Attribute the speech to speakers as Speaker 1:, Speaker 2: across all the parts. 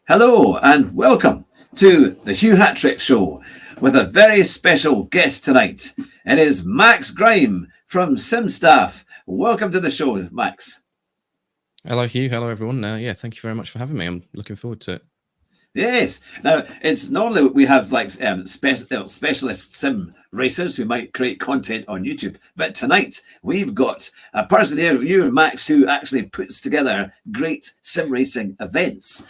Speaker 1: Hello and welcome to the Hugh Hatrick Show with a very special guest tonight. It is Max Grime from SimStaff. Welcome to the show, Max.
Speaker 2: Hello, Hugh. Hello, everyone. Yeah, thank you very much for having me. I'm looking forward to it.
Speaker 1: Yes. Now, it's normally we have like specialist sim racers who might create content on YouTube, but tonight we've got a person here, you, Max, who actually puts together great sim racing events.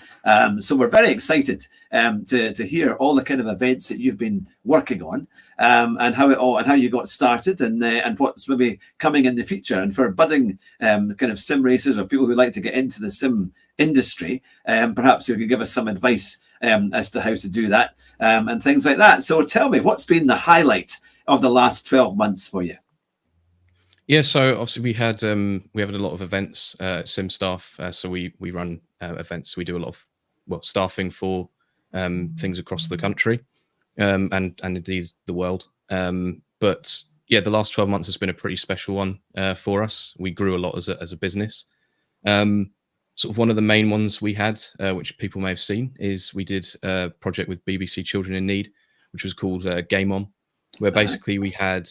Speaker 1: So we're very excited to hear all the kind of events that you've been working on, and how you got started, and what's maybe coming in the future. And for budding kind of sim racers or people who like to get into the sim industry, perhaps you could give us some advice as to how to do that, and things like that. So tell me, what's been the highlight of the last 12 months for you?
Speaker 2: Yeah, so obviously we had a lot of events at SimStaff. So we run events. We do a lot of staffing for things across the country, and indeed the world. But yeah, the last 12 months has been a pretty special one for us. We grew a lot as a business. Sort of one of the main ones we had, which people may have seen, is we did a project with BBC Children in Need, which was called Game On, where basically we had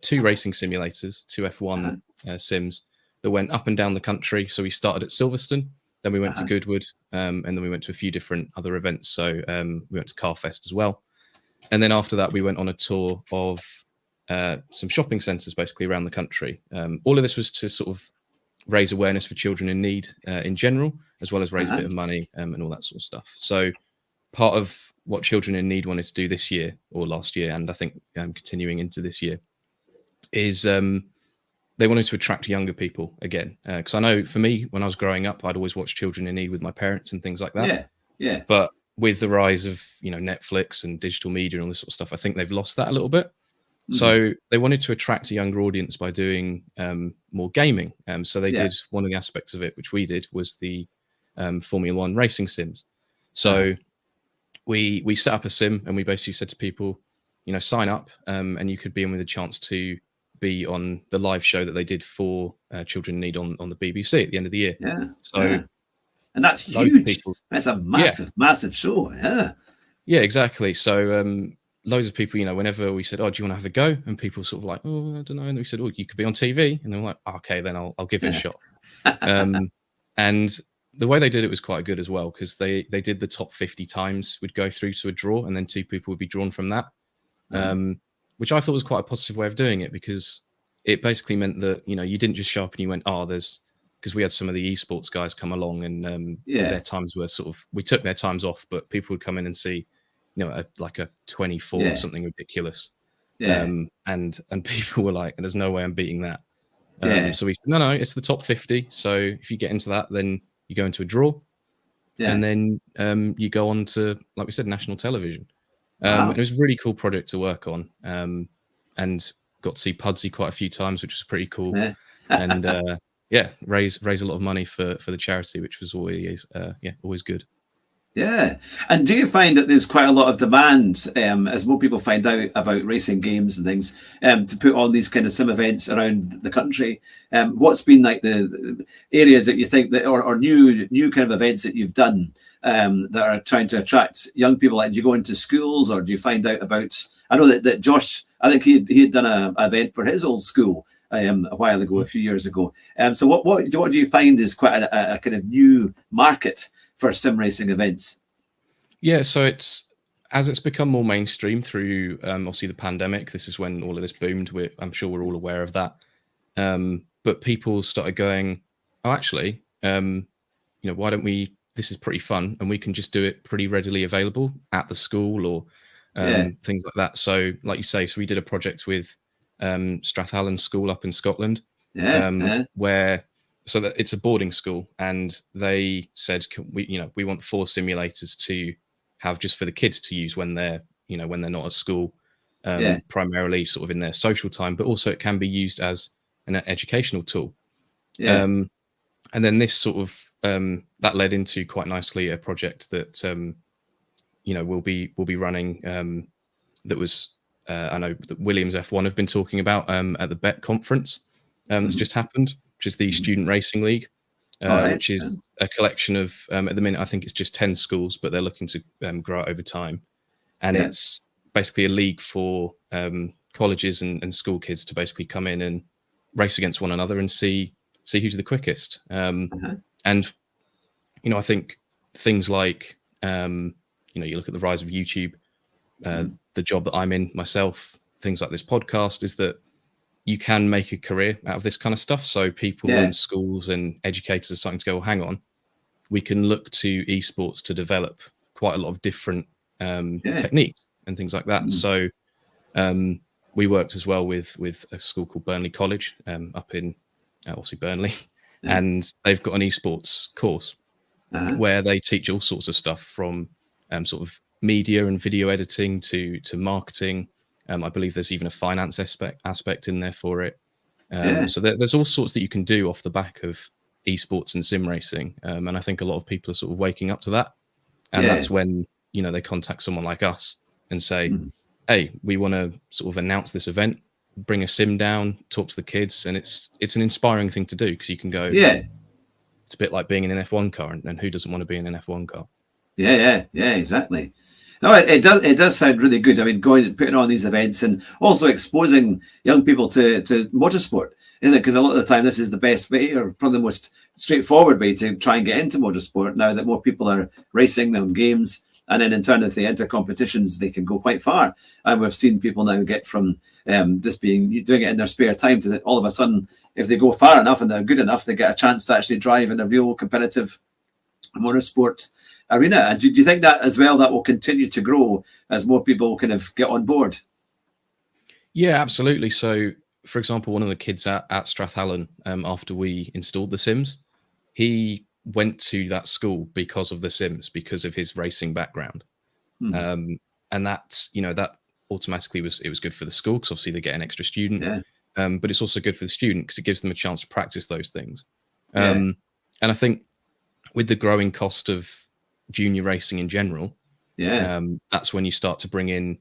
Speaker 2: two racing simulators, two F1 sims that went up and down the country. So we started at Silverstone, then we went to Goodwood, and then we went to a few different other events. So we went to Carfest as well. And then after that, we went on a tour of some shopping centres basically around the country. All of this was to sort of raise awareness for children in need in general, as well as raise a bit of money and all that sort of stuff. So part of what Children in Need wanted to do this year or last year, and I think continuing into this year, is they wanted to attract younger people again. Because I know for me, when I was growing up, I'd always watch Children in Need with my parents and things like that.
Speaker 1: Yeah.
Speaker 2: But with the rise of Netflix and digital media and all this sort of stuff, I think they've lost that a little bit. So they wanted to attract a younger audience by doing more gaming. So they did one of the aspects of it, which we did, was the Formula One racing sims. So we set up a sim and we basically said to people, sign up and you could be in with a chance to be on the live show that they did for Children in Need on the BBC at the end of the year.
Speaker 1: And that's huge. That's a massive show.
Speaker 2: Yeah, exactly. So loads of people, whenever we said, "Oh, do you want to have a go?" and people sort of like, "Oh, I don't know," and we said, "Oh, you could be on TV," and they're like, "Okay, then I'll give it a shot." And the way they did it was quite good as well, because they did the top 50 times would go through to a draw, and then two people would be drawn from that, which I thought was quite a positive way of doing it, because it basically meant that you didn't just show up and you went, "Oh, because we had some of the esports guys come along, and their times were sort of, we took their times off, but people would come in and see like a 24 or something ridiculous. And people were like, there's no way I'm beating that. So we said, no, it's the top 50. So if you get into that, then you go into a draw. And then you go on to, like we said, national television. It was a really cool project to work on. And got to see Pudsey quite a few times, which was pretty cool. And raise a lot of money for the charity, which was always good.
Speaker 1: Yeah. And do you find that there's quite a lot of demand, as more people find out about racing games and things, to put on these kind of sim events around the country? What's been like the areas that you think that, or new kind of events that you've done that are trying to attract young people? Like, do you go into schools, or do you find out about? I know that Josh, I think he had done an event for his old school a while ago, a few years ago. So what do you find is quite a kind of new market for sim racing events?
Speaker 2: Yeah, so it's become more mainstream through obviously the pandemic. This is when all of this boomed. I'm sure we're all aware of that. But people started going, oh, actually, why don't we? This is pretty fun, and we can just do it pretty readily available at the school or things like that. So, like you say, so we did a project with Strathallan School up in Scotland, where. So that it's a boarding school, and they said, we want 4 simulators to have just for the kids to use when they're not at school, primarily sort of in their social time, but also it can be used as an educational tool. And then this sort of that led into quite nicely a project that we'll be running. That was I know that Williams F1 have been talking about at the BET conference that's just happened, which is the Student Racing League.
Speaker 1: All right.
Speaker 2: which is a collection of, at the minute, I think it's just 10 schools, but they're looking to grow it over time. And
Speaker 1: Yeah.
Speaker 2: it's basically a league for colleges and school kids to basically come in and race against one another and see who's the quickest.
Speaker 1: Uh-huh.
Speaker 2: And, I think things like, you look at the rise of YouTube, the job that I'm in myself, things like this podcast, is that you can make a career out of this kind of stuff. So people in schools and educators are starting to go, well, hang on, we can look to esports to develop quite a lot of different techniques and things like that. So we worked as well with a school called Burnley College up in obviously Burnley, and they've got an esports course where they teach all sorts of stuff from sort of media and video editing to marketing. I believe there's even a finance aspect in there for it. So there's all sorts that you can do off the back of esports and sim racing. And I think a lot of people are sort of waking up to that. And that's when, they contact someone like us and say, hey, we want to sort of announce this event, bring a sim down, talk to the kids. And it's an inspiring thing to do, because you can go, it's a bit like being in an F1 car, and who doesn't want to be in an F1 car? Yeah,
Speaker 1: Exactly. No, it does sound really good. I mean, putting on these events and also exposing young people to motorsport, isn't it? Because a lot of the time this is the best way, or probably the most straightforward way, to try and get into motorsport. Now that more people are racing on games, and then in turn, if they enter competitions, they can go quite far. And we've seen people now get from just doing it in their spare time to all of a sudden, if they go far enough and they're good enough, they get a chance to actually drive in a real competitive motorsport arena. And do you think that as well, that will continue to grow as more people kind of get on board?
Speaker 2: Yeah, absolutely. So, for example, one of the kids at Strathallan, after we installed the Sims, he went to that school because of the Sims, because of his racing background. And that's, that automatically was good for the school, because obviously they get an extra student. But it's also good for the student because it gives them a chance to practice those things. And I think with the growing cost of junior racing in general, that's when you start to bring in,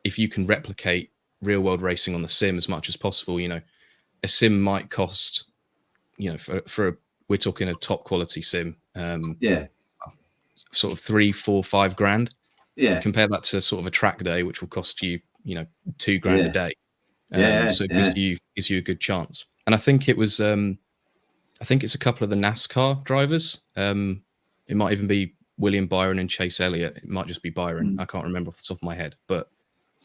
Speaker 2: if you can replicate real world racing on the sim as much as possible, a sim might cost, we're talking a top quality sim, sort of 3, 4, 5 grand. Compare that to sort of a track day, which will cost you, $2 grand a day. So it gives you a good chance. And I think it was, I think it's a couple of the NASCAR drivers. It might even be William Byron and Chase Elliott. It might just be Byron. I can't remember off the top of my head, but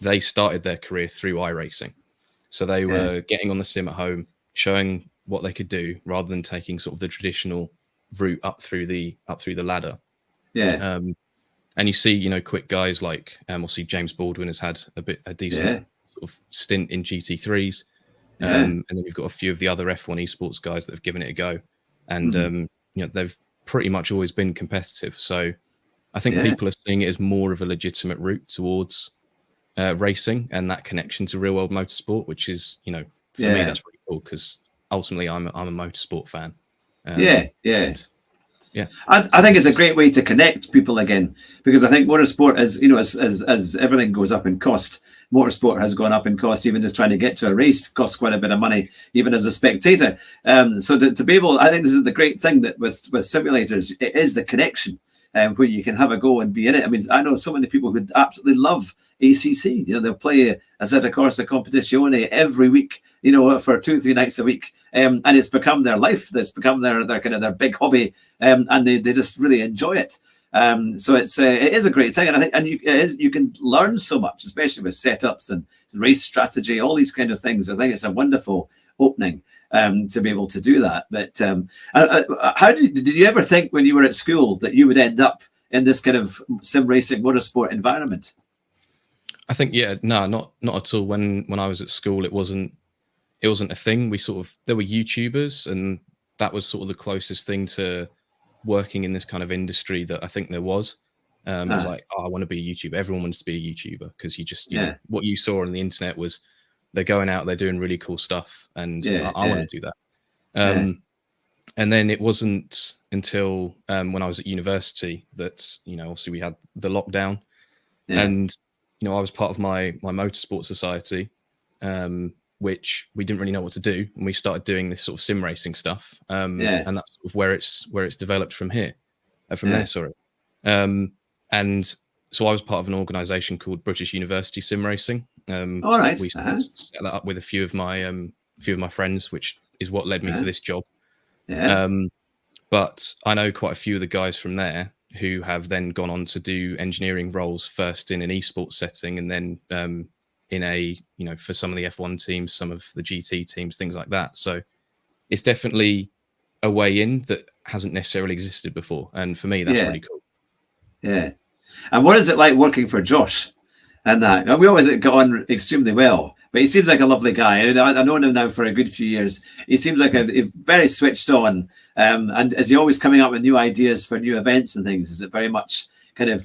Speaker 2: they started their career through iRacing. So they were getting on the sim at home, showing what they could do, rather than taking sort of the traditional route up through the ladder. And you see, quick guys like obviously James Baldwin has had a decent sort of stint in GT3s. And then you've got a few of the other F1 esports guys that have given it a go, and they've pretty much always been competitive. So I think people are seeing it as more of a legitimate route towards racing and that connection to real world motorsport, which is, for me, that's really cool, because ultimately I'm a motorsport fan.
Speaker 1: I think it's a great way to connect people again, because I think motorsport is, as everything goes up in cost, motorsport has gone up in cost. Even just trying to get to a race costs quite a bit of money, even as a spectator. So to be able, I think this is the great thing that with simulators, it is the connection, where you can have a go and be in it. I mean, I know so many people who absolutely love ACC. They'll play Assetto Corsa Competizione every week, for 2-3 nights a week, and it's become their life. It's become their kind of their big hobby, and they just really enjoy it. So it is a great thing, and I think you can learn so much, especially with setups and race strategy, all these kind of things. I think it's a wonderful opening to be able to do that. But how did you ever think when you were at school that you would end up in this kind of sim racing motorsport environment?
Speaker 2: I think not at all. When I was at school, it wasn't a thing. There were YouTubers, and that was sort of the closest thing to working in this kind of industry that I think there was. It was like, I want to be a YouTuber. Everyone wants to be a YouTuber, because you just, what you saw on the internet was they're going out, they're doing really cool stuff, and I want to do that. And then it wasn't until when I was at university that, obviously we had the lockdown, and I was part of my motorsport society, which we didn't really know what to do, and we started doing this sort of sim racing stuff. And that's sort of where it's developed from here, from there. Sorry. And so I was part of an organisation called British University Sim Racing.
Speaker 1: All right.
Speaker 2: We set that up with a few of my friends, which is what led me to this job. But I know quite a few of the guys from there who have then gone on to do engineering roles, first in an esports setting, and then in a, for some of the F1 teams, some of the GT teams, things like that. So it's definitely a way in that hasn't necessarily existed before. And for me, that's really cool.
Speaker 1: Yeah. And what is it like working for Josh and that? We always got on extremely well, but he seems like a lovely guy. I've known him now for a good few years. He seems like a very switched on. And is he always coming up with new ideas for new events and things? Is it very much kind of,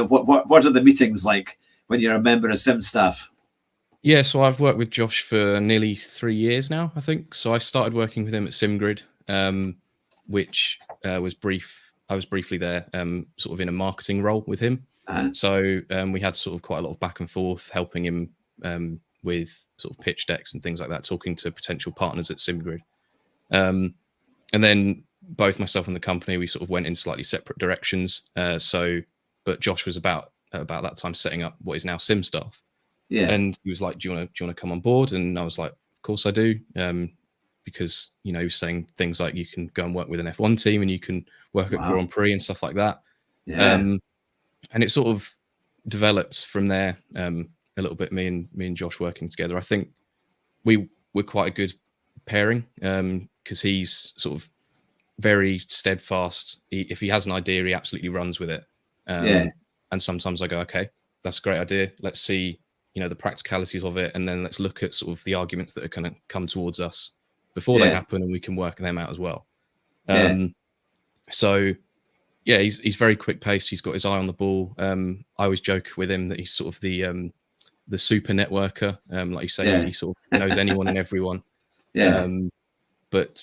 Speaker 1: what are the meetings like when you're a member of Sim staff?
Speaker 2: Yeah, so I've worked with Josh for nearly 3 years now, I think. So I started working with him at SimGrid, which was brief. I was briefly there, sort of in a marketing role with him. So we had sort of quite a lot of back and forth, helping him with sort of pitch decks and things like that, talking to potential partners at SimGrid. And then both myself and the company, we sort of went in slightly separate directions. But Josh was about that time setting up what is now SimStaff. Yeah. And he was like, do you want to come on board? And I was like, of course I do. Because, he was saying things like you can go and work with an F1 team and you can work at Grand Prix and stuff like that. Yeah. And it sort of developed from there a little bit, me and Josh working together. I think we're quite a good pairing because he's sort of very steadfast. If he has an idea, he absolutely runs with it. And sometimes I go, okay, that's a great idea. Let's see, the practicalities of it. And then let's look at sort of the arguments that are going to come towards us before they happen, and we can work them out as well. So yeah, he's very quick paced. He's got his eye on the ball. I always joke with him that he's sort of the super networker. Like you say, he sort of knows anyone and everyone. But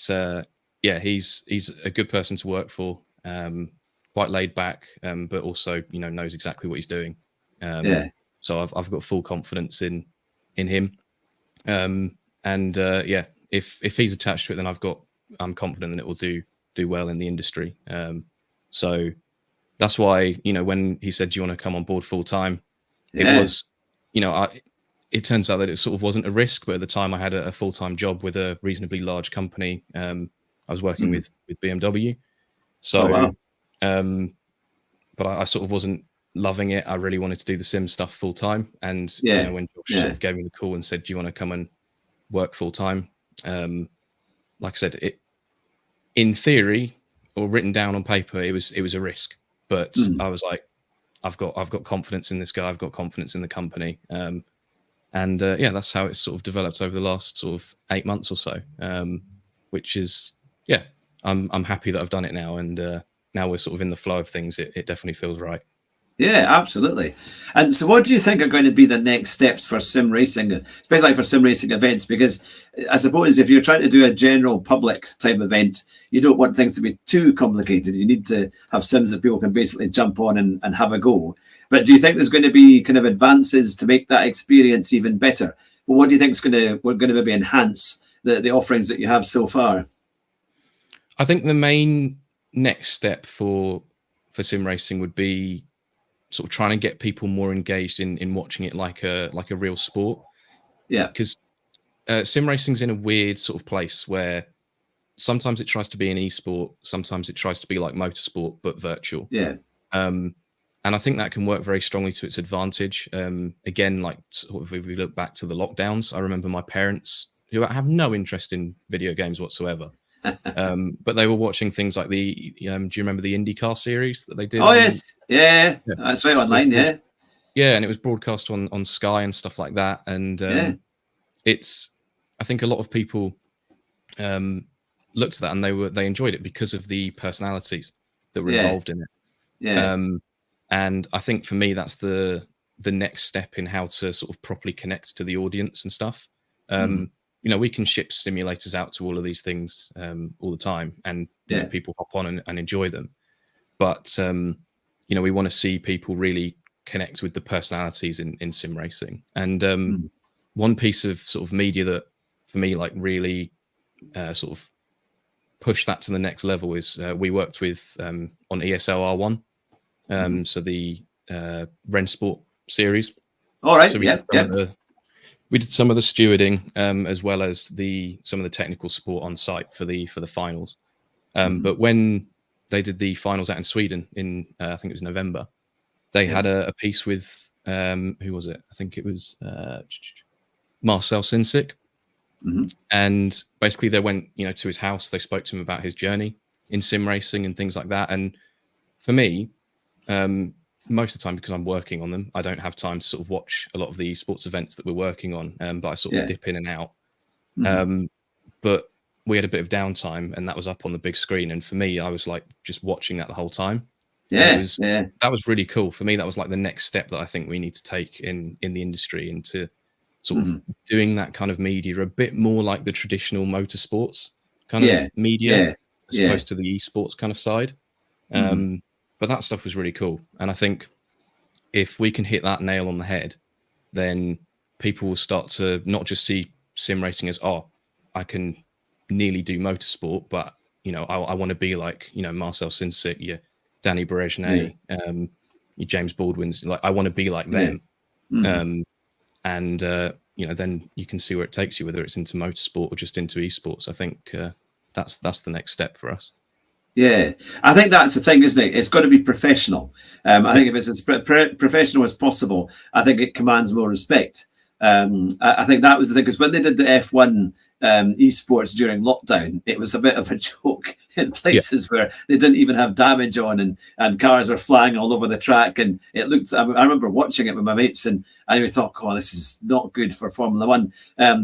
Speaker 2: he's a good person to work for. Quite laid back, but also knows exactly what he's doing. So I've got full confidence in him. If he's attached to it, then I'm confident that it will do well in the industry. So that's why, when he said, do you want to come on board full time? It was, it turns out that it sort of wasn't a risk, but at the time I had a full-time job with a reasonably large company. I was working with BMW. So, but I sort of wasn't loving it. I really wanted to do the sim stuff full time. And when Josh sort of gave me the call and said, do you want to come and work full time? Like I said, it in theory or written down on paper, it was a risk, but I was like, I've got confidence in this guy. I've got confidence in the company. That's how it's sort of developed over the last sort of 8 months or so, which is, I'm happy that I've done it now. And now we're sort of in the flow of things. It definitely feels right.
Speaker 1: Yeah, absolutely. And so what do you think are going to be the next steps for sim racing, especially for sim racing events? Because I suppose if you're trying to do a general public type event, you don't want things to be too complicated. You need to have sims that people can basically jump on and have a go. But do you think there's going to be kind of advances to make that experience even better? Well, what do you think is going to maybe enhance the offerings that you have so far?
Speaker 2: I think the main next step for sim racing would be sort of trying to get people more engaged in watching it like a real sport. Yeah. Because sim racing's in a weird sort of place where sometimes it tries to be an esport, sometimes it tries to be like motorsport, but virtual. Yeah. And I think that can work very strongly to its advantage. Again, like sort of if we look back to the lockdowns, I remember my parents, who have no interest in video games whatsoever, but they were watching things like do you remember the IndyCar series that they did?
Speaker 1: Oh, yes. Yeah. That's right, online, yeah.
Speaker 2: Yeah, and it was broadcast on Sky and stuff like that. And I think a lot of people looked at that and they enjoyed it because of the personalities that were involved in it. Yeah. And I think for me, that's the next step in how to sort of properly connect to the audience and stuff. We can ship simulators out to all of these things all the time, and people hop on and enjoy them. But we want to see people really connect with the personalities in sim racing. And one piece of sort of media that for me like really sort of pushed that to the next level is we worked with on ESL R1, so the Rensport series.
Speaker 1: All right.
Speaker 2: So we did some of the stewarding as well as some of the technical support on site for the finals. But when they did the finals out in Sweden in I think it was November, they had a piece with who was it? I think it was Marcel Sinsic. And basically they went, to his house. They spoke to him about his journey in sim racing and things like that. And for me, most of the time, because I'm working on them, I don't have time to sort of watch a lot of the sports events that we're working on, but I sort of dip in and out. But we had a bit of downtime and that was up on the big screen. And for me, I was like just watching that the whole time. That was really cool. For me, that was like the next step that I think we need to take in the industry, into sort of doing that kind of media a bit more like the traditional motorsports kind of media, as opposed to the esports kind of side. But that stuff was really cool. And I think if we can hit that nail on the head, then people will start to not just see sim racing as, I can nearly do motorsport, but, I want to be like, Marcel Sinsic, your Danny Berejnet, your James Baldwin's. Like, I want to be like them. And then you can see where it takes you, whether it's into motorsport or just into esports. I think that's the next step for us.
Speaker 1: Yeah, I think that's the thing, isn't it? It's got to be professional. I think if it's as professional as possible, I think it commands more respect. I think that was the thing, because when they did the F1 esports during lockdown, it was a bit of a joke in places where they didn't even have damage on, and cars were flying all over the track, and it looked. I remember watching it with my mates, and I thought, this is not good for Formula One,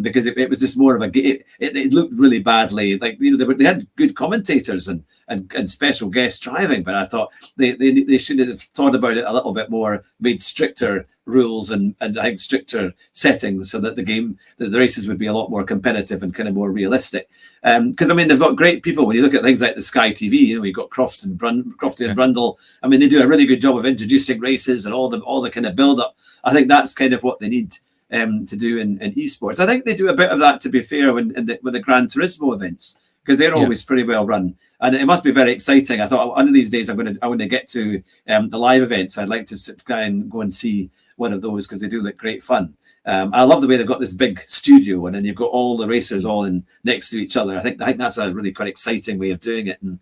Speaker 1: because it was just more of it looked really badly. Like, they had good commentators and special guest driving, but I thought they should have thought about it a little bit more, made stricter rules and I think stricter settings, so that the races would be a lot more competitive and kind of more realistic. Because they've got great people. When you look at things like the Sky TV, you've got Crofty and Brundle. They do a really good job of introducing races and all the kind of build up. I think that's kind of what they need to do in esports. I think they do a bit of that, to be fair, with the Gran Turismo events, because they're always pretty well run, and it must be very exciting. I thought one of these days I'm going to get to the live events. I'd like to try and go and see one of those, because they do look great fun. I love the way they've got this big studio, and then you've got all the racers all in next to each other. I think that's a really quite exciting way of doing it, and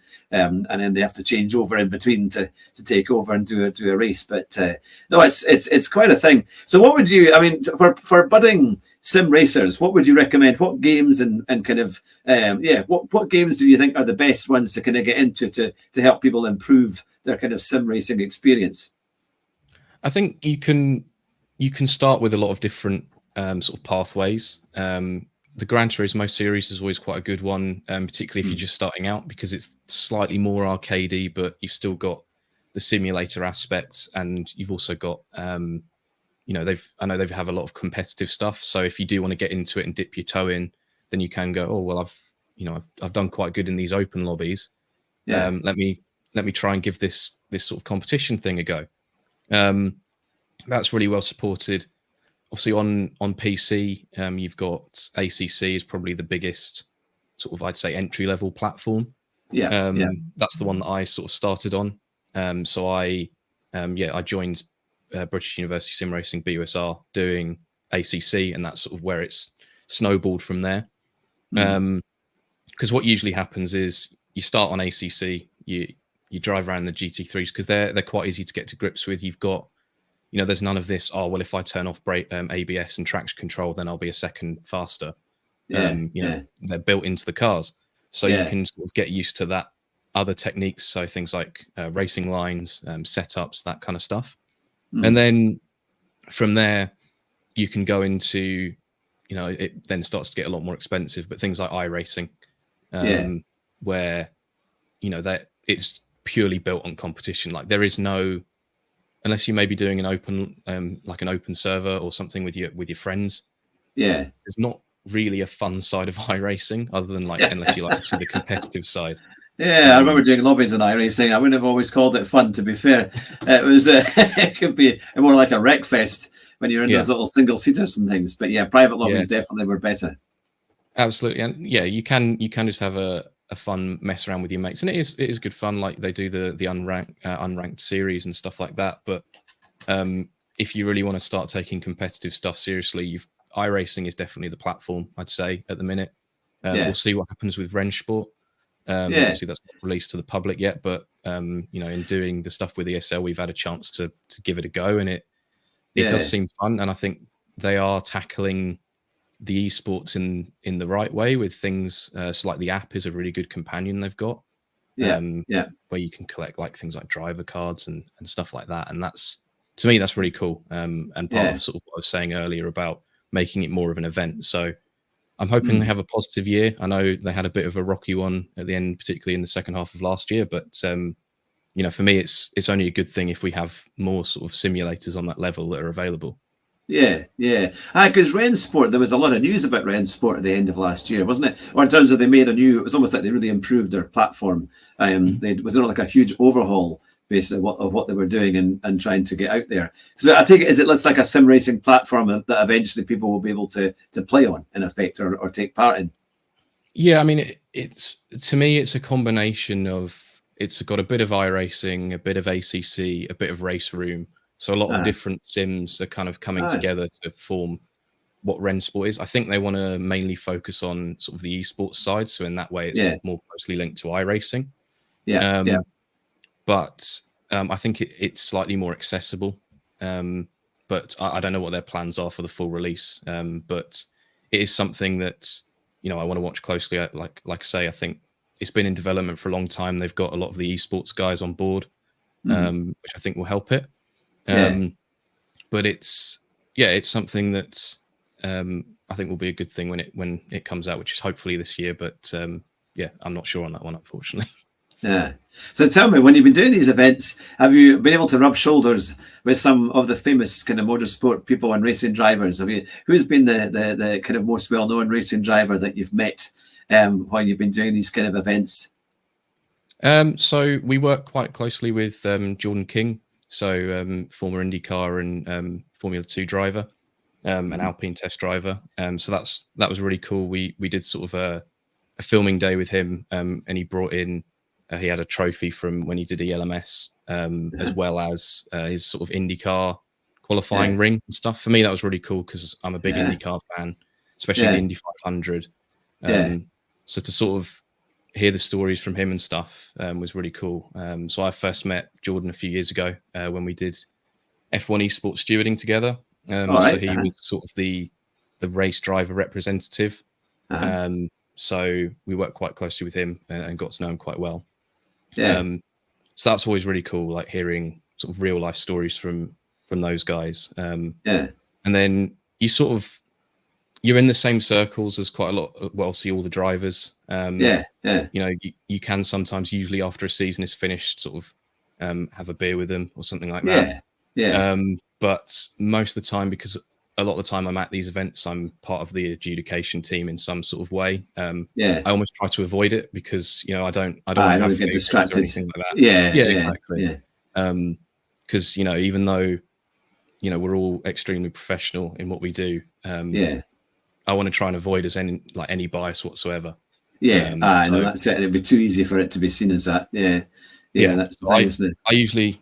Speaker 1: then they have to change over in between to take over and do a race. But no, it's quite a thing. So what would you? For budding sim racers, what would you recommend? What games and kind of what games do you think are the best ones to kind of get into to help people improve their kind of sim racing experience?
Speaker 2: I think you can start with a lot of different sort of pathways. The Gran Turismo series is always quite a good one, particularly if you're just starting out, because it's slightly more arcadey, but you've still got the simulator aspects, and you've also got I know they have a lot of competitive stuff. So if you do want to get into it and dip your toe in, then you can go, I've done quite good in these open lobbies. Let me try and give this sort of competition thing a go. That's really well supported. Obviously on PC, you've got ACC is probably the biggest sort of, I'd say, entry level platform. That's the one that I sort of started on. So I joined British University Sim Racing BUSR doing ACC, and that's sort of where it's snowballed from there. Because what usually happens is you start on ACC, you drive around the GT3s, because they're quite easy to get to grips with. You've got, there's none of this, if I turn off ABS and traction control, then I'll be a second faster. They're built into the cars. So you can sort of get used to that other techniques. So things like racing lines, setups, that kind of stuff. And then from there, you can go into, it then starts to get a lot more expensive, but things like iRacing, where, that it's purely built on competition. Like, there is no, unless you may be doing an open, like an open server or something with your friends. There's not really a fun side of iRacing, other than unless you like to see the competitive side. I remember doing lobbies in iRacing. I wouldn't have always called it fun, to be fair. It was it could be more like a wreck fest.
Speaker 1: when you're in
Speaker 2: Yeah.
Speaker 1: those little single seaters and things. But yeah, private
Speaker 2: Yeah.
Speaker 1: lobbies definitely were better.
Speaker 2: Absolutely, and yeah, you can just have a fun mess around with your mates, and it is good fun. Like they do the unranked series and stuff like that. But if you really want to start taking competitive stuff seriously, iRacing is definitely the platform, I'd say, at the minute. We'll see what happens with Rennsport. Obviously, that's not released to the public yet, but you know, in doing the stuff with ESL, we've had a chance to give it a go, and it does seem fun. And I think they are tackling the esports in the right way with things. So like the app is a really good companion they've got. Where you can collect like things like driver cards and stuff like that, and that's, to me, that's really cool. And part of sort of what I was saying earlier about making it more of an event. So I'm hoping they have a positive year. I know they had a bit of a rocky one at the end, particularly in the second half of last year. But you know, for me, it's only a good thing if we have more sort of simulators on that level that are available.
Speaker 1: Yeah. Because Rennsport, there was a lot of news about Rennsport at the end of last year, wasn't it? Or in terms of they made a new, it was almost like they really improved their platform. They was like a huge overhaul basically of what they were doing and trying to get out there. So I take it, it's like a sim racing platform that eventually people will be able to play on, in effect, or take part in.
Speaker 2: Yeah, I mean, it's to me, it's a combination of, it's got a bit of iRacing, a bit of ACC, a bit of Race Room. So a lot of different sims are kind of coming together to form what Rennsport is. I think they want to mainly focus on sort of the esports side. So in that way, it's more closely linked to iRacing. But I think it's slightly more accessible. But I don't know what their plans are for the full release. But it is something that, you know, I want to watch closely. Like I say, I think it's been in development for a long time. They've got a lot of the esports guys on board, which I think will help it. But it's something that I think will be a good thing when it comes out, which is hopefully this year. But I'm not sure on that one, unfortunately.
Speaker 1: Yeah. So tell me, when you've been doing these events, have you been able to rub shoulders with some of the famous kind of motorsport people and racing drivers? Who's been the kind of most well-known racing driver that you've met while you've been doing these kind of events?
Speaker 2: So we work quite closely with Jordan King, so former IndyCar and Formula 2 driver, an Alpine test driver. So that was really cool. We did sort of a filming day with him, and he brought in, he had a trophy from when he did ELMS, as well as his sort of IndyCar qualifying ring and stuff. For me, that was really cool because I'm a big IndyCar fan, especially the Indy 500. So to sort of hear the stories from him and stuff was really cool. So I first met Jordan a few years ago when we did F1 esports stewarding together. So he was sort of the race driver representative. So we worked quite closely with him and got to know him quite well. So that's always really cool, like hearing sort of real life stories from those guys. And then you're in the same circles as quite a lot. Well, see all the drivers. You know, you can sometimes, usually after a season is finished, sort of have a beer with them or something like that. But most of the time, because a lot of the time I'm at these events, I'm part of the adjudication team in some sort of way. I almost try to avoid it because, you know, I don't want to have
Speaker 1: get distracted
Speaker 2: or anything like that. Exactly. Because, you know, even though, you know, we're all extremely professional in what we do, I want to try and avoid any bias whatsoever.
Speaker 1: No, that's it. It'd be too easy for it to be seen as that. That's the thing,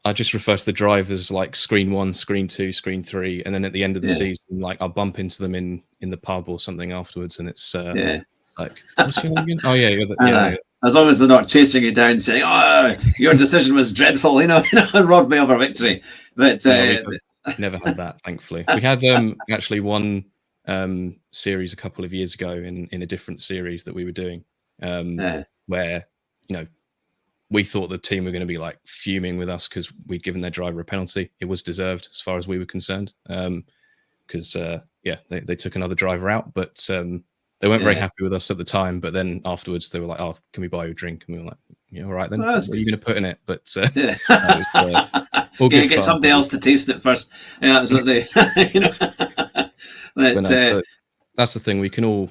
Speaker 2: I just refer to the drivers like screen 1, screen 2, screen 3, and then at the end of the season, like I'll bump into them in the pub or something afterwards, and it's like, what's your name again? Oh yeah,
Speaker 1: as long as they're not chasing you down saying, "Oh, your decision was dreadful," you know, robbed me of a victory. But
Speaker 2: never had that, thankfully. We had actually one series a couple of years ago in a different series that we were doing, where, you know, we thought the team were going to be like fuming with us because we'd given their driver a penalty. It was deserved as far as we were concerned, because they took another driver out, but they weren't very happy with us at the time. But then afterwards they were like, "Oh, can we buy you a drink?" And we were like, "Yeah, all right then. What are you going to put in it?" But
Speaker 1: get somebody else to taste it first. Yeah, absolutely. You know?
Speaker 2: So that's the thing. We can all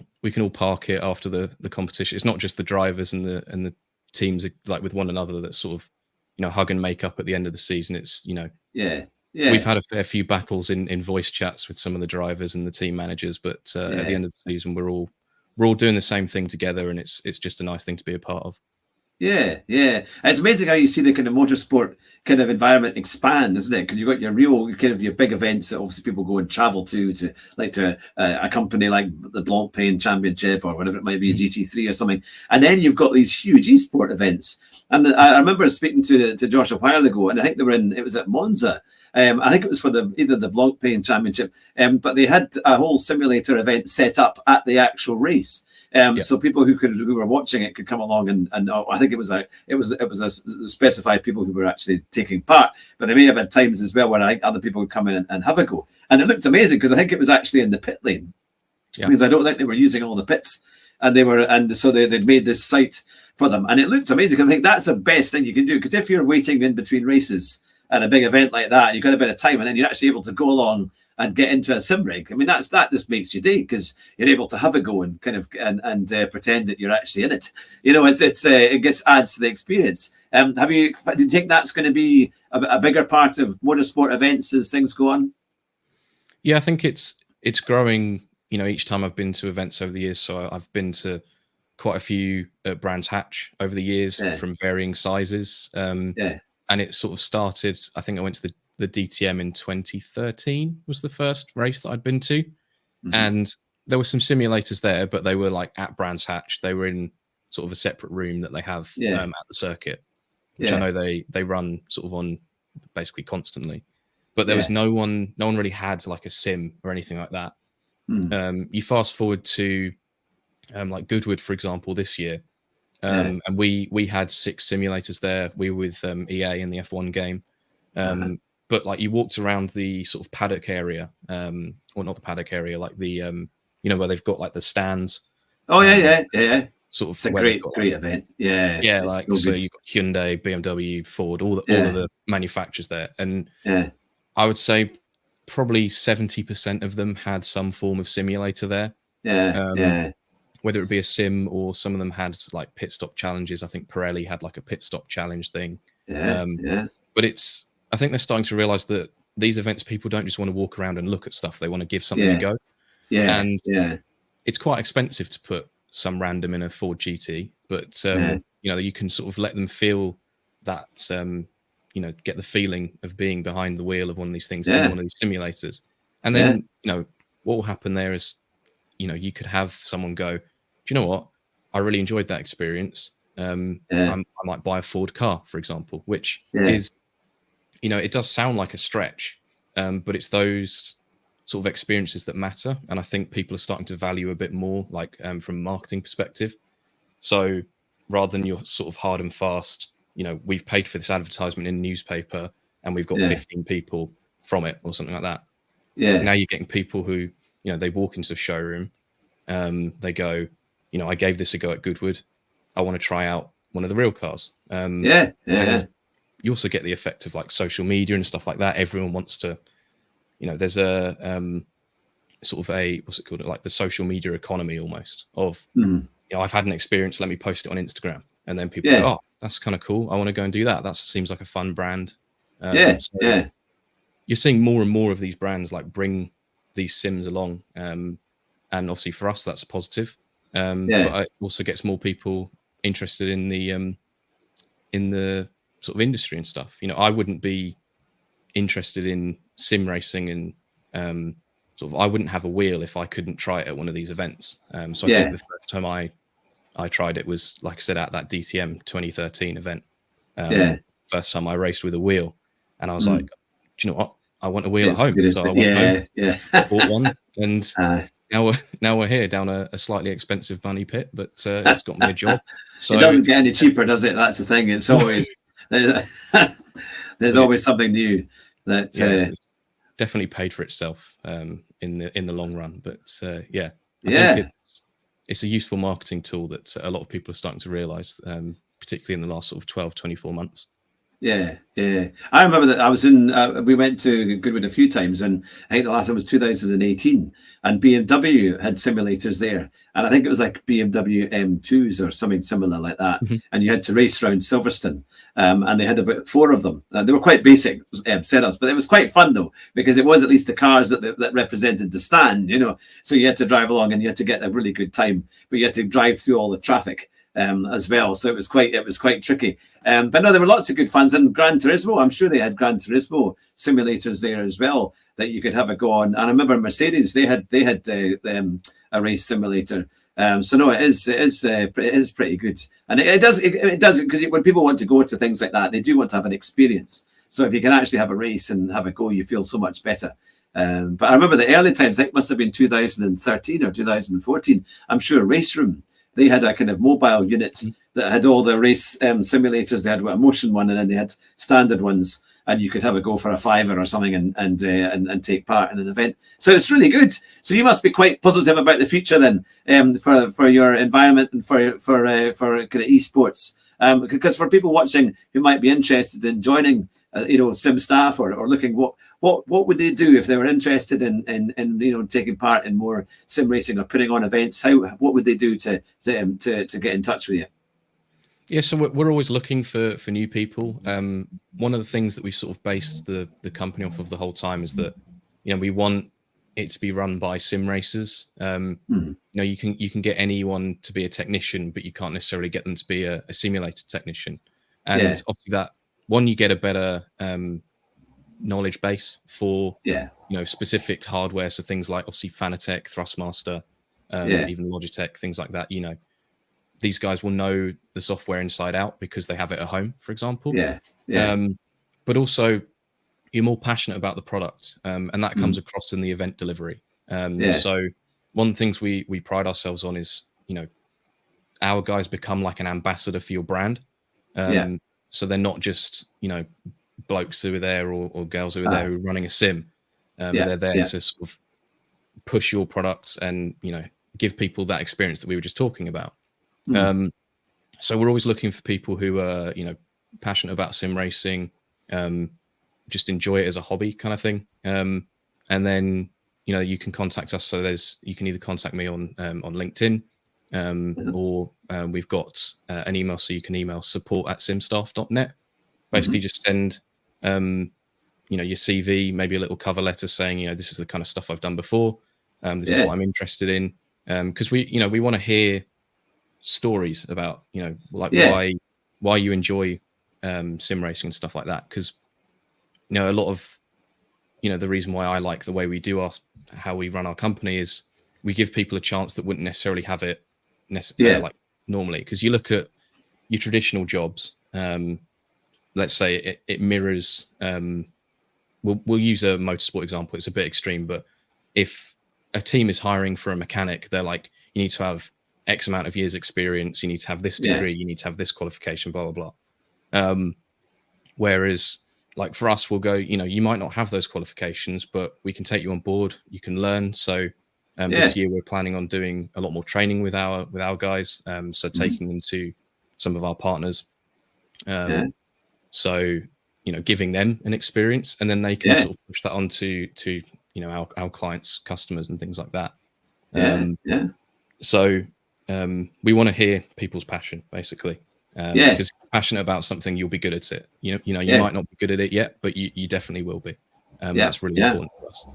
Speaker 2: park it after the competition. It's not just the drivers and the teams like with one another that sort of, you know, hug and make up at the end of the season. It's, you know, we've had a fair few battles in voice chats with some of the drivers and the team managers, but at the end of the season, we're all doing the same thing together, and it's just a nice thing to be a part of.
Speaker 1: Yeah. It's amazing how you see the kind of motorsport kind of environment expand, isn't it? Because you've got your real kind of your big events that obviously people go and travel to a company like the Blancpain Championship or whatever it might be, a GT3 or something. And then you've got these huge esport events. And I remember speaking to Josh a while ago, and I think it was at Monza. I think it was for either the Blancpain Championship, but they had a whole simulator event set up at the actual race. So people who were watching it could come along and I think it was a specified people who were actually taking part, but they may have had times as well where I think other people would come in and have a go, and it looked amazing because I think it was actually in the pit lane, because I don't think they were using all the pits, and so they'd made this site for them, and it looked amazing because I think that's the best thing you can do, because if you're waiting in between races at a big event like that, you've got a bit of time, and then you're actually able to go along and get into a sim rig. I mean, that just makes you day, because you're able to have a go and kind of and pretend that you're actually in it. You know, it adds to the experience. Do you think that's going to be a bigger part of motorsport events as things go on?
Speaker 2: Yeah, I think it's growing. You know, each time I've been to events over the years, so I've been to quite a few at Brands Hatch over the years from varying sizes. And it sort of started. I think I went to the DTM in 2013 was the first race that I'd been to, and there were some simulators there, but they were like at Brands Hatch. They were in sort of a separate room that they have at the circuit, which I know they run sort of on basically constantly. But there was no one really had like a sim or anything like that. You fast forward to like Goodwood, for example, this year, and we had 6 simulators there. We were with EA in the F1 game. But like you walked around the sort of paddock area, or not the paddock area, like the you know, where they've got like the stands.
Speaker 1: Oh yeah.
Speaker 2: Sort of,
Speaker 1: it's a great event. Yeah,
Speaker 2: like so you've got Hyundai, BMW, Ford, all of the manufacturers there, and I would say probably 70% of them had some form of simulator there. Whether it be a sim or some of them had like pit stop challenges. I think Pirelli had like a pit stop challenge thing. But I think they're starting to realize that these events, people don't just want to walk around and look at stuff. They want to give something a go. And it's quite expensive to put some random in a Ford GT, but you know, you can sort of let them feel that, you know, get the feeling of being behind the wheel of one of these things, in one of these simulators. And then, you know, what will happen there is, you know, you could have someone go, do you know what? I really enjoyed that experience. I might buy a Ford car, for example, which is, you know, it does sound like a stretch, but it's those sort of experiences that matter. And I think people are starting to value a bit more, like from a marketing perspective. So rather than your sort of hard and fast, you know, we've paid for this advertisement in a newspaper and we've got 15 people from it or something like that. Now you're getting people who, you know, they walk into a showroom, they go, you know, I gave this a go at Goodwood. I want to try out one of the real cars. And you also get the effect of like social media and stuff like that. Everyone wants to, you know, there's a sort of a, what's it called? Like the social media economy almost of, you know, I've had an experience, let me post it on Instagram. And then people go, oh, that's kind of cool. I want to go and do that. That seems like a fun brand. You're seeing more and more of these brands like bring these sims along. And obviously for us, that's a positive. But it also gets more people interested in the sort of industry and stuff. You know, I wouldn't be interested in sim racing and sort of I wouldn't have a wheel if I couldn't try it at one of these events. So I think the first time I tried it was, like I said, at that DTM 2013 event. First time I raced with a wheel, and I was like, do you know what? I want a wheel at home. So I went home, I bought one, and now we're here down a slightly expensive money pit, but it's got me a job. So
Speaker 1: it doesn't get any cheaper, does it? That's the thing. It's always there's always something new that
Speaker 2: definitely paid for itself in the long run. But I think it's a useful marketing tool that a lot of people are starting to realize, particularly in the last sort of 12, 24 months.
Speaker 1: I remember that I was in, we went to Goodwood a few times, and I think the last time was 2018, and BMW had simulators there. And I think it was like BMW M2s or something similar like that. And you had to race around Silverstone. and they had about 4 of them. They were quite basic setups, but it was quite fun though, because it was at least the cars that represented the stand, you know. So you had to drive along and you had to get a really good time, but you had to drive through all the traffic as well. So it was quite tricky. But no, there were lots of good fans. And Gran Turismo, I'm sure they had Gran Turismo simulators there as well that you could have a go on. And I remember Mercedes, they had a race simulator. So no, it is pretty good, and it does because when people want to go to things like that, they do want to have an experience. So if you can actually have a race and have a go, you feel so much better. But I remember the early times, I think it must have been 2013 or 2014. I'm sure Race Room, they had a kind of mobile unit that had all the race simulators. They had a motion one, and then they had standard ones, and you could have a go for a $5 or something and take part in an event. So it's really good. So you must be quite positive about the future then, for your environment and for kind of esports. Because for people watching who might be interested in joining, Sim Staff or looking, what would they do if they were interested in taking part in more sim racing or putting on events? What would they do to get in touch with you?
Speaker 2: Yeah, so we're always looking for new people. One of the things that we've sort of based the company off of the whole time is that, we want it to be run by sim racers. You can get anyone to be a technician, but you can't necessarily get them to be a simulator technician. And obviously that one, you get a better knowledge base for specific hardware. So things like obviously Fanatec, Thrustmaster, even Logitech, things like that. These guys will know the software inside out because they have it at home, for example. But also, you're more passionate about the product, and that comes across in the event delivery. So one of the things we pride ourselves on is, our guys become like an ambassador for your brand. So they're not just, blokes who are there or girls who are there who are running a sim. They're there to sort of push your products and, give people that experience that we were just talking about. So we're always looking for people who are, passionate about sim racing, just enjoy it as a hobby kind of thing. And then, you can contact us. So you can either contact me on LinkedIn, or we've got an email. So you can email support@simstaff.net. Basically just send, your CV, maybe a little cover letter saying, this is the kind of stuff I've done before. This is what I'm interested in. Because we want to hear stories about why you enjoy sim racing and stuff like that, because a lot of the reason why I like the way we do how we run our company is we give people a chance that wouldn't necessarily have it like normally. Because you look at your traditional jobs, let's say it mirrors, we'll use a motorsport example. It's a bit extreme, but if a team is hiring for a mechanic, they're like, you need to have X amount of years experience, you need to have this degree, you need to have this qualification, blah, blah, blah. Whereas like for us, we'll go, you might not have those qualifications, but we can take you on board, you can learn. So this year we're planning on doing a lot more training with our guys. So taking them to some of our partners. So, giving them an experience, and then they can sort of push that on to our clients, customers and things like that. So we want to hear people's passion, basically. Because if you're passionate about something, you'll be good at it. You might not be good at it yet, but you definitely will be. That's really important for us.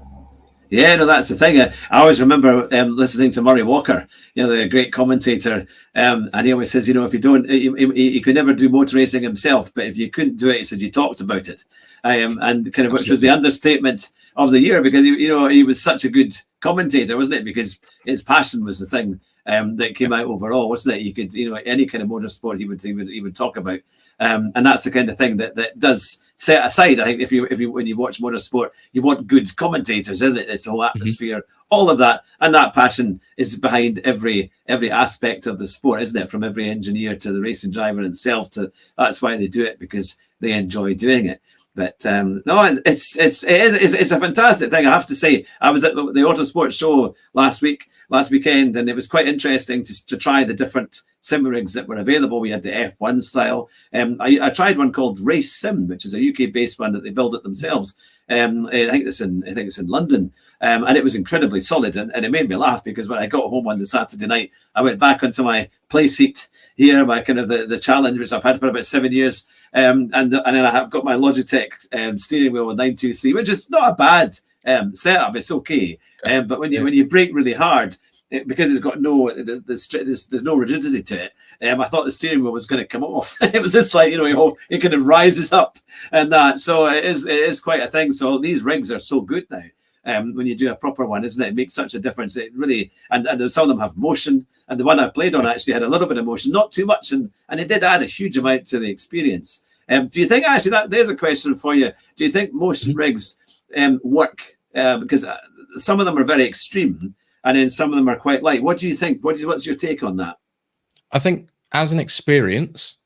Speaker 1: Yeah, no, that's the thing. I always remember listening to Murray Walker, the great commentator, and he always says, if you don't, he could never do motor racing himself, but if you couldn't do it, he said you talked about it, and kind of which was the understatement of the year, because he was such a good commentator, wasn't it? Because his passion was the thing that came out overall, wasn't it? You could, any kind of motorsport he would talk about, and that's the kind of thing that does set aside. I think if you when you watch motorsport, you want good commentators, isn't it? It's the whole atmosphere, all of that, and that passion is behind every aspect of the sport, isn't it? From every engineer to the racing driver himself. That's why they do it, because they enjoy doing it. But no, it's a fantastic thing. I have to say, I was at the Autosport show last weekend, and it was quite interesting to try the different sim rigs that were available. We had the F1 style. I tried one called Race Sim, which is a UK-based one that they build it themselves. I think it's in London, and it was incredibly solid, and it made me laugh because when I got home on the Saturday night, I went back onto my play seat here, my kind of the challenge which I've had for about 7 years, and then I have got my Logitech steering wheel with 923, which is not a bad setup. It's okay, but when you brake really hard, because it's got there's no rigidity to it. I thought the steering wheel was going to come off. It was just like, it kind of rises up and that. So it is quite a thing. So these rigs are so good now. When you do a proper one, isn't it? It makes such a difference. It really, and some of them have motion. And the one I played on actually had a little bit of motion, not too much, and it did add a huge amount to the experience. Do you think actually there's a question for you? Do you think motion rigs work? Because some of them are very extreme, and then some of them are quite light. What do you think? What's your take on that?
Speaker 2: I think as an experience,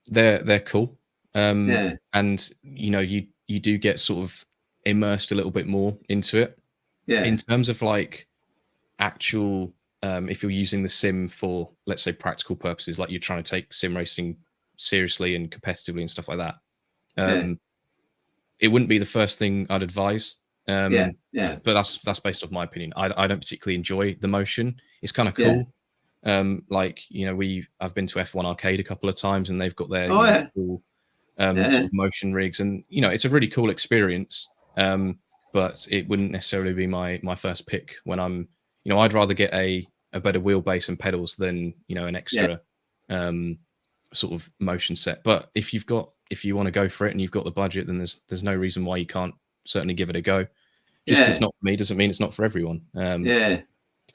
Speaker 2: they're cool, and you do get sort of immersed a little bit more into it. Yeah. In terms of like actual, if you're using the sim for, let's say, practical purposes, like you're trying to take sim racing seriously and competitively and stuff like that, it wouldn't be the first thing I'd advise. But that's based off my opinion. I don't particularly enjoy the motion. It's kind of cool. I've been to F1 Arcade a couple of times, and they've got their cool sort of motion rigs, and it's a really cool experience. But it wouldn't necessarily be my first pick when I'm, I'd rather get a better wheelbase and pedals than an extra sort of motion set. But if you want to go for it and you've got the budget, then there's no reason why you can't certainly give it a go. Just 'cause it's not for me doesn't mean it's not for everyone.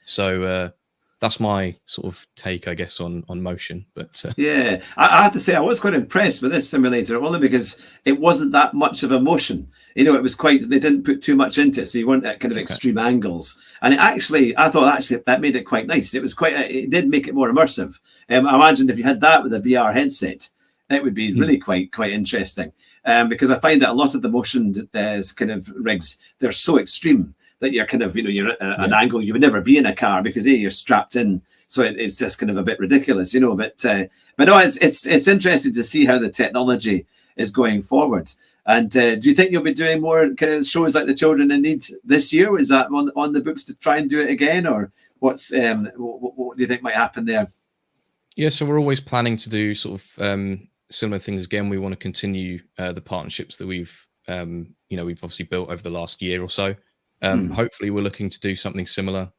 Speaker 2: So that's my sort of take, I guess, on motion. But
Speaker 1: I have to say I was quite impressed with this simulator, only because it wasn't that much of a motion. It was quite, they didn't put too much into it, so you weren't at kind of extreme angles. And I thought that made it quite nice. It was it did make it more immersive. I imagine if you had that with a VR headset, it would be really quite interesting. Because I find that a lot of the motion kind of rigs, they're so extreme that you're kind of, you're at an angle you would never be in a car because you're strapped in. So it's just kind of a bit ridiculous, But no, it's interesting to see how the technology is going forward. And do you think you'll be doing more kind of shows like the Children in Need this year? Is that on the books to try and do it again, or what do you think might happen there?
Speaker 2: Yeah, so we're always planning to do sort of similar things again. We want to continue the partnerships that we've obviously built over the last year or so. Hopefully we're looking to do something similar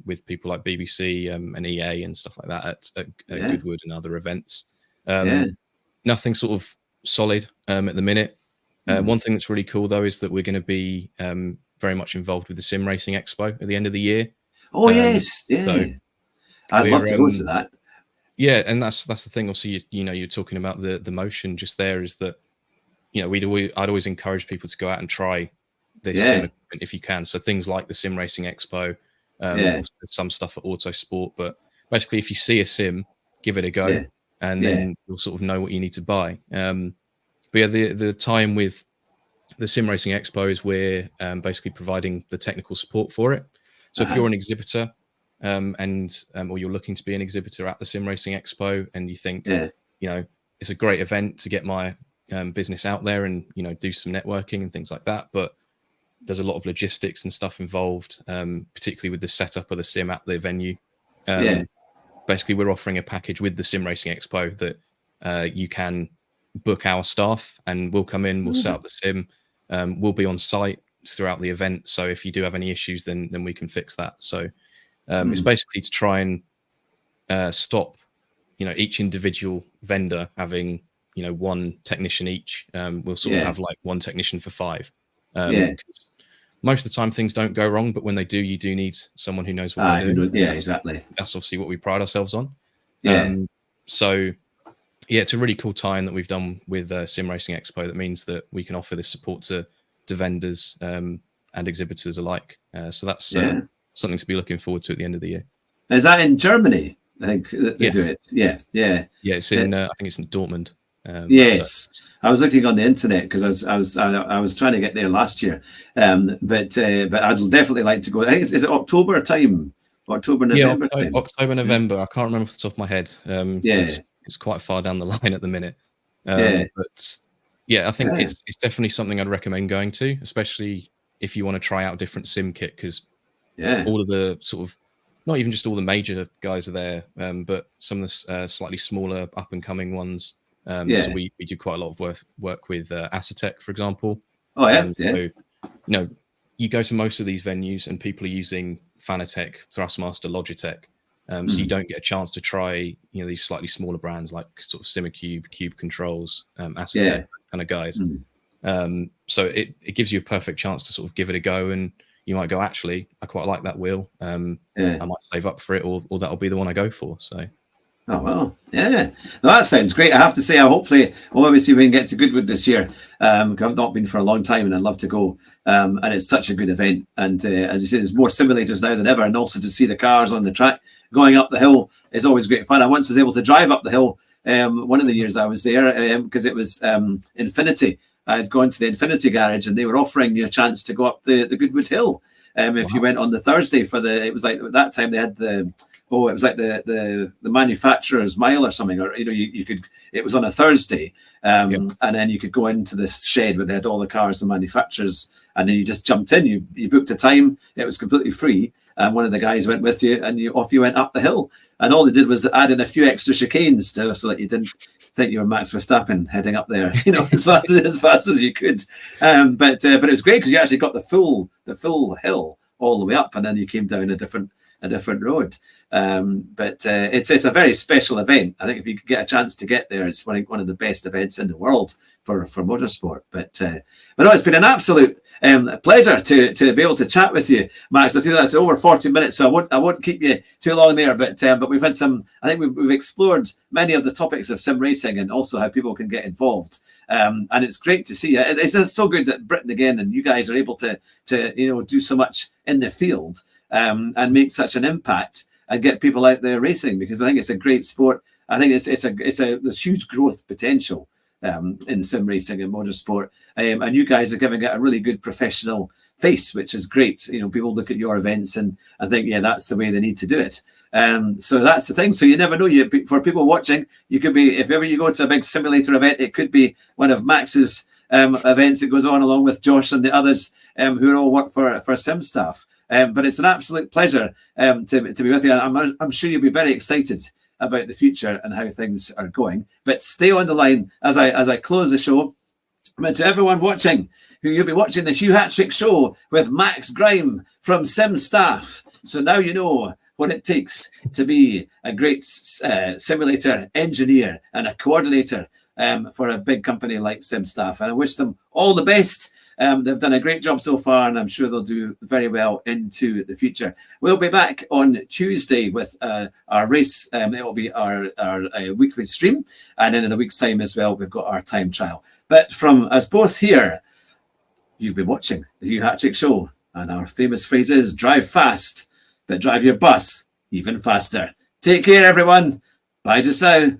Speaker 2: with people like BBC and EA and stuff like that at Goodwood and other events. Nothing sort of solid at the minute. One thing that's really cool though is that we're going to be very much involved with the Sim Racing Expo at the end of the year.
Speaker 1: So I'd love to go to that.
Speaker 2: Yeah, and that's the thing. Also, you're talking about the motion just there, is that I'd always encourage people to go out and try this sim equipment if you can. So things like the Sim Racing Expo, some stuff at Autosport, but basically if you see a sim, give it a go, and then you'll sort of know what you need to buy. But yeah, the time with the Sim Racing Expo is we're basically providing the technical support for it. So if you're an exhibitor or you're looking to be an exhibitor at the Sim Racing Expo, and you think, it's a great event to get my business out there and, do some networking and things like that. But there's a lot of logistics and stuff involved, particularly with the setup of the sim at the venue. Basically, we're offering a package with the Sim Racing Expo that you can book our staff, and we'll come in, we'll set up the sim, we'll be on site throughout the event. So if you do have any issues, then we can fix that. So it's basically to try and stop, each individual vendor having, one technician each. We'll sort of have like one technician for 5. Most of the time things don't go wrong, but when they do, you do need someone who knows what they're doing.
Speaker 1: Exactly.
Speaker 2: That's obviously what we pride ourselves on. So it's a really cool time that we've done with Sim Racing Expo. That means that we can offer this support to vendors and exhibitors alike. So that's something to be looking forward to at the end of the year.
Speaker 1: Is that in Germany? I think they do it. Yeah,
Speaker 2: it's in. I think it's in Dortmund.
Speaker 1: I was looking on the internet because I was trying to get there last year, but I'd definitely like to go. I think is it October time October,
Speaker 2: Yeah,
Speaker 1: November time.
Speaker 2: October, November. I can't remember off the top of my head. 'Cause
Speaker 1: Yeah,
Speaker 2: it's quite far down the line at the minute.
Speaker 1: yeah,
Speaker 2: But yeah, I think
Speaker 1: yeah,
Speaker 2: it's definitely something I'd recommend going to, especially if you want to try out different sim kit, because
Speaker 1: yeah,
Speaker 2: all of the sort of, not even just all the major guys are there, but some of the slightly smaller up and coming ones. So
Speaker 1: yeah.
Speaker 2: we do quite a lot of work with Acetec, for example.
Speaker 1: Oh yeah,
Speaker 2: So
Speaker 1: yeah,
Speaker 2: you go to most of these venues and people are using Fanatec, Thrustmaster, Logitech. So you don't get a chance to try, these slightly smaller brands like sort of Simicube, Cube Controls, Acetec,
Speaker 1: yeah.
Speaker 2: kind of guys. So it gives you a perfect chance to sort of give it a go, and you might go, actually, I quite like that wheel. I might save up for it, or that'll be the one I go for. So.
Speaker 1: Oh well, yeah. No, that sounds great. I have to say, obviously we can get to Goodwood this year. I've not been for a long time, and I'd love to go. And it's such a good event. And as you say, there's more simulators now than ever, and also to see the cars on the track going up the hill is always great fun. I once was able to drive up the hill. One of the years I was there, because it was Infinity. I had gone to the Infinity garage, and they were offering you a chance to go up the Goodwood Hill. If you went on the Thursday it was like at that time they had it was like the manufacturer's mile or something, or you could. It was on a Thursday, and then you could go into this shed where they had all the cars, the manufacturers, and then you just jumped in. You booked a time. It was completely free, and one of the guys went with you, and off you went up the hill. And all they did was add in a few extra chicanes so that you didn't think you were Max Verstappen heading up there, as fast as you could. But it was great because you actually got the full hill all the way up, and then you came down a different road. But it's a very special event. I think if you could get a chance to get there, it's one of the best events in the world for motorsport. But no, it's been an absolute pleasure to be able to chat with you, Max. I think that's over 40 minutes, so I won't keep you too long there. But we've had I think we've explored many of the topics of sim racing and also how people can get involved. And it's great to see. It's just so good that Britain again and you guys are able to do so much in the field and make such an impact and get people out there racing, because I think it's a great sport. I think there's huge growth potential in sim racing and motorsport, and you guys are giving it a really good professional face, which is great. People look at your events and think, yeah, that's the way they need to do it. So that's the thing. So you never know. For people watching, you could be, if ever you go to a big simulator event, it could be one of Max's events that goes on along with Josh and the others who all work for SimStaff. But it's an absolute pleasure to be with you. I'm sure you'll be very excited about the future and how things are going. But stay on the line as I close the show. But to everyone watching, you'll be watching the Hugh Hatrick show with Max Grime from SimStaff. So now you know what it takes to be a great simulator engineer and a coordinator for a big company like SimStaff. And I wish them all the best. They've done a great job so far, and I'm sure they'll do very well into the future. We'll be back on Tuesday with our race. It will be our weekly stream, and then in a week's time as well, we've got our time trial. But from us both here, you've been watching the Hugh Hatrick Show, and our famous phrase is drive fast, but drive your bus even faster. Take care, everyone. Bye just now.